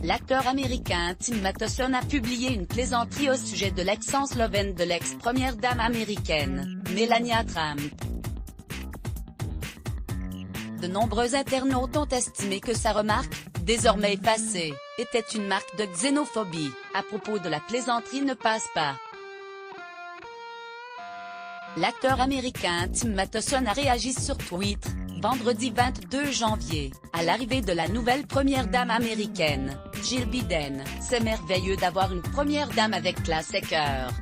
L'acteur américain Tim Matheson a publié une plaisanterie au sujet de l'accent slovène de l'ex-première dame américaine, Melania Trump. De nombreux internautes ont estimé que sa remarque, désormais effacée, était une marque de xénophobie, à propos de la plaisanterie ne passe pas. L'acteur américain Tim Matheson a réagi sur Twitter, vendredi 22 janvier, à l'arrivée de la nouvelle première dame américaine, Jill Biden. « C'est merveilleux d'avoir une première dame avec classe et cœur.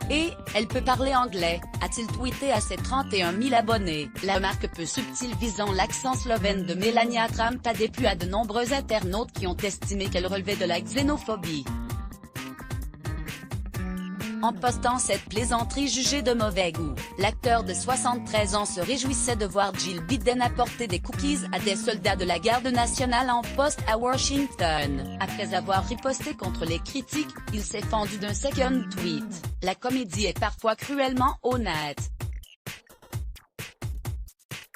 Et, elle peut parler anglais », a-t-il tweeté à ses 31 000 abonnés. La remarque peu subtile visant l'accent slovène de Melania Trump a déplu à de nombreux internautes qui ont estimé qu'elle relevait de la xénophobie. En postant cette plaisanterie jugée de mauvais goût, l'acteur de 73 ans se réjouissait de voir Jill Biden apporter des cookies à des soldats de la garde nationale en poste à Washington. Après avoir riposté contre les critiques, il s'est fendu d'un second tweet. La comédie est parfois cruellement honnête.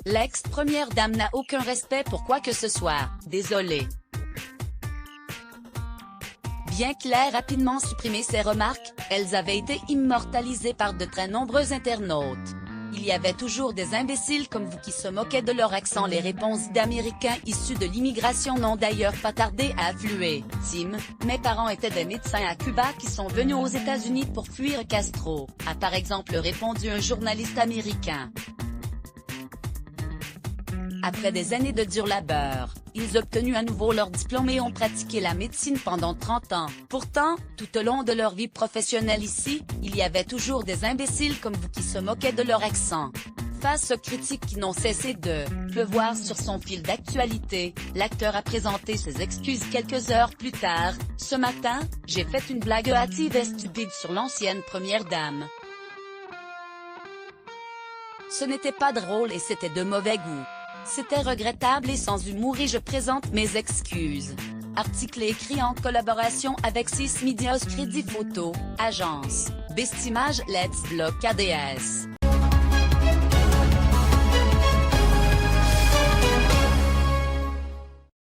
L'ex-première dame n'a aucun respect pour quoi que ce soit, désolé. Bien qu'elle ait rapidement supprimé ses remarques, elles avaient été immortalisées par de très nombreux internautes. Il y avait toujours des imbéciles comme vous qui se moquaient de leur accent. Les réponses d'Américains issus de l'immigration n'ont d'ailleurs pas tardé à affluer. Tim, mes parents étaient des médecins à Cuba qui sont venus aux États-Unis pour fuir Castro, a par exemple répondu un journaliste américain. Après des années de dur labeur, ils ont obtenu à nouveau leur diplôme et ont pratiqué la médecine pendant 30 ans. Pourtant, tout au long de leur vie professionnelle ici, il y avait toujours des imbéciles comme vous qui se moquaient de leur accent. Face aux critiques qui n'ont cessé de pleuvoir sur son fil d'actualité, l'acteur a présenté ses excuses quelques heures plus tard. « Ce matin, j'ai fait une blague hâtive et stupide sur l'ancienne première dame. Ce n'était pas drôle et c'était de mauvais goût. C'était regrettable et sans humour et je présente mes excuses. » Article écrit en collaboration avec 6 Medias Crédit Photo, agence, Bestimage Let's Block ADS.